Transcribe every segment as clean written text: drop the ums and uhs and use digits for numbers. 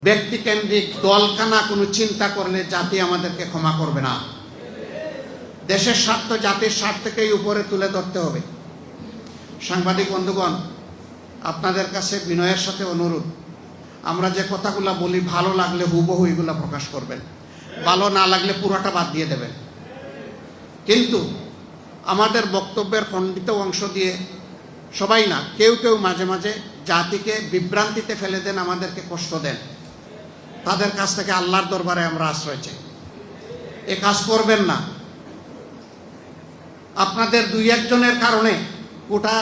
ব্যক্তিকেন্দ্রিক দলকানা কোনো চিন্তা করলে জাতি আমাদেরকে ক্ষমা করবে না। দেশের স্বার্থ জাতির স্বার্থকেই উপরে তুলে ধরতে হবে। সাংবাদিক বন্ধুগণ, আপনাদের কাছে বিনয়ের সাথে অনুরোধ, আমরা যে কথাগুলো বলি ভালো লাগলে হুবহু এগুলো প্রকাশ করবেন, ভালো না লাগলে পুরোটা বাদ দিয়ে দেবেন। কিন্তু আমাদের বক্তব্যের খণ্ডিত অংশ দিয়ে সবাই না, কেউ কেউ মাঝে মাঝে জাতিকে বিভ্রান্তিতে ফেলে দেন, আমাদেরকে কষ্ট দেন। তাদের কাছ থেকে আল্লাহর দরবারে আমরা আশ্রয় চাই, এ কাজ করবেন না। আপনাদের দুই একজনের কারণে গোটা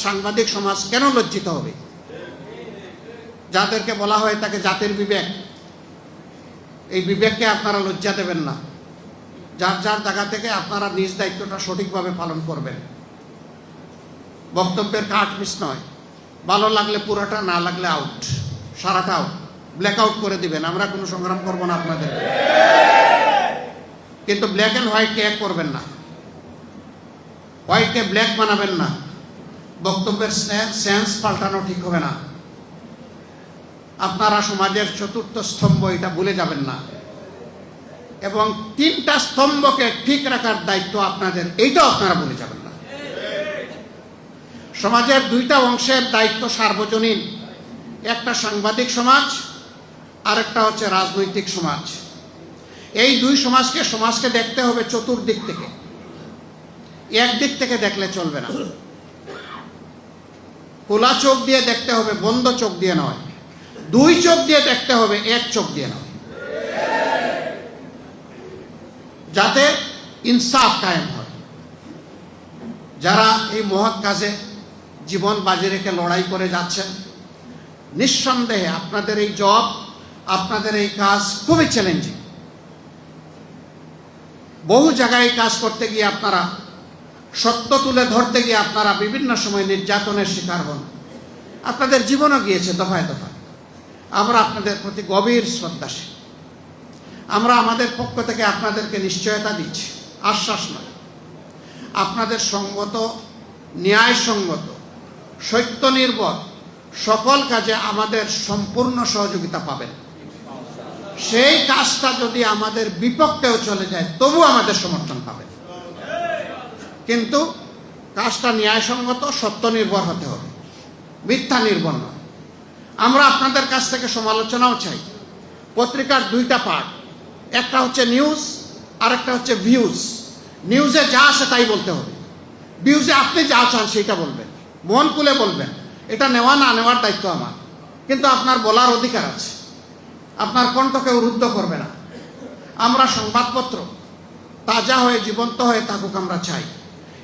সাংবাদিক সমাজ কেন লজ্জিত হবে? যাদেরকে বলা হয় তাকে জাতির বিবেক, এই বিবেককে আপনারা লজ্জা দেবেন না। যার যার জায়গা থেকে আপনারা নিজ দায়িত্বটা সঠিকভাবে পালন করবেন। বক্তব্যের কাট মিস নয়, ভালো লাগলে পুরোটা, না লাগলে আউট, সারাটা আউট, ব্ল্যাক আউট করে দিবেন। আমরা কোনো সংগ্রাম করবো না আপনাদের, কিন্তু ব্ল্যাক অ্যান্ড হোয়াইটকে এক করবেন না, হোয়াইটকে ব্ল্যাক বানাবেন না। বক্তব্যের সেন্স পাল্টানো ঠিক হবে না। আপনারা সমাজের চতুর্থ স্তম্ভ, এটা ভুলে যাবেন না। এবং তিনটা স্তম্ভকে ঠিক রাখার দায়িত্ব আপনাদের, এইটাও আপনারা ভুলে যাবেন না। সমাজের দুইটা অংশের দায়িত্ব সার্বজনীন, একটা সাংবাদিক সমাজ আর একটা হচ্ছে রাজনৈতিক সমাজ। এই দুই সমাজকে দেখতে হবে চতুর্দিক থেকে, একদিক থেকে দেখলে চলবে না। খোলা চোখ দিয়ে দেখতে হবে, বন্ধ চোখ দিয়ে নয়। দুই চোখ দিয়ে দেখতে হবে, এক চোখ দিয়ে নয়, যাতে ইনসাফ কায়েম হয়। যারা এই মহৎ কাজে জীবন বাজি রেখে লড়াই করে যাচ্ছেন, নিঃসন্দেহে আপনাদের এই জব, আপনাদের এই কাজ খুবই চ্যালেঞ্জিং। বহু জায়গায় কাজ করতে গিয়ে আপনারা, সত্য তুলে ধরতে গিয়ে আপনারা বিভিন্ন সময় নির্যাতনের শিকার হন। আপনাদের জীবনও গিয়েছে দফায় দফায়। আমরা আপনাদের প্রতি গভীর শ্রদ্ধাশীল। আমরা আমাদের পক্ষ থেকে আপনাদেরকে নিশ্চয়তা দিচ্ছি, আশ্বাস নয়। আপনাদের সঙ্গত, ন্যায়সঙ্গত, সত্য নির্ভর সকল কাজে আমাদের সম্পূর্ণ সহযোগিতা পাবেন। সেই কাজটা যদি আমাদের বিপক্ষেও চলে যায়, তবু আমাদের সমর্থন পাবেন। কিন্তু কাজটা ন্যায়সঙ্গত, সত্য নির্ভর হতে হবে, মিথ্যা নির্ভর নয়। আমরা আপনাদের কাছ থেকে সমালোচনাও চাই। পত্রিকার দুইটা পার্ট, একটা হচ্ছে নিউজ আর একটা হচ্ছে ভিউজ। নিউজে যা আসে তাই বলতে হবে, ভিউজে আপনি যা চান সেটা বলবেন, মন খুলে বলবেন। এটা নেওয়া না নেওয়ার দায়িত্ব আমার, কিন্তু আপনার বলার অধিকার আছে। আপনার কণ্ঠকে রুদ্ধ করবে না। আমরা সংবাদপত্র তাজা হয়ে, জীবন্ত হয়ে থাকুক আমরা চাই।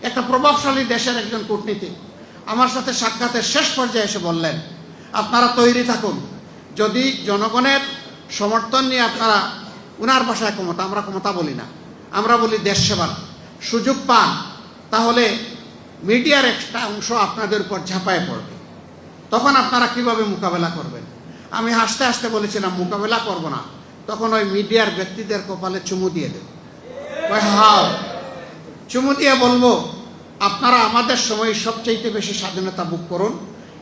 একটা প্রভাবশালী দেশের একজন কূটনীতিক আমার সাথে সাক্ষাতের শেষ পর্যায়ে এসে বললেন, আপনারা তৈরি থাকুন, যদি জনগণের সমর্থন নিয়ে আপনারা, উনার ভাষায় ক্ষমতা, আমরা ক্ষমতা বলি না, আমরা বলি দেশ সেবার, সুযোগ পান, তাহলে মিডিয়ার একটা অংশ আপনাদের উপর ঝাঁপায় পড়বে। তখন আপনারা কিভাবে মোকাবেলা করবেন? আমি হাসতে হাসতে বলেছিলাম, মোকাবেলা করব না। তখন ওই মিডিয়ার ব্যক্তিদের কপালে চুমু দিয়ে দেব, হাও চুমু দিয়ে বলবো, আপনারা আমাদের সময় সবচেয়ে বেশি স্বাধীনতা ভোগ করুন,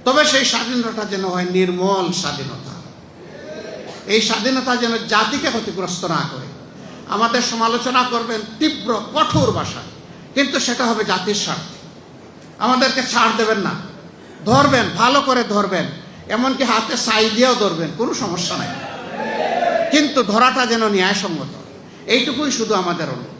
তবে সেই স্বাধীনতা যেন হয় নির্মল স্বাধীনতা। এই স্বাধীনতা যেন জাতিকে ক্ষতিগ্রস্ত না করে। আমাদের সমালোচনা করবেন তীব্র কঠোর ভাষায়, কিন্তু সেটা হবে জাতির স্বার্থে। আমাদেরকে ছাড় দেবেন না, ধরবেন, ভালো করে ধরবেন, এমনকি হাতে ছাই দিয়েও ধরবেন, কোনো সমস্যা নাই, কিন্তু ধরাটা যেন ন্যায়সঙ্গত। এইটুকুই শুধু আমাদের অনুরোধ।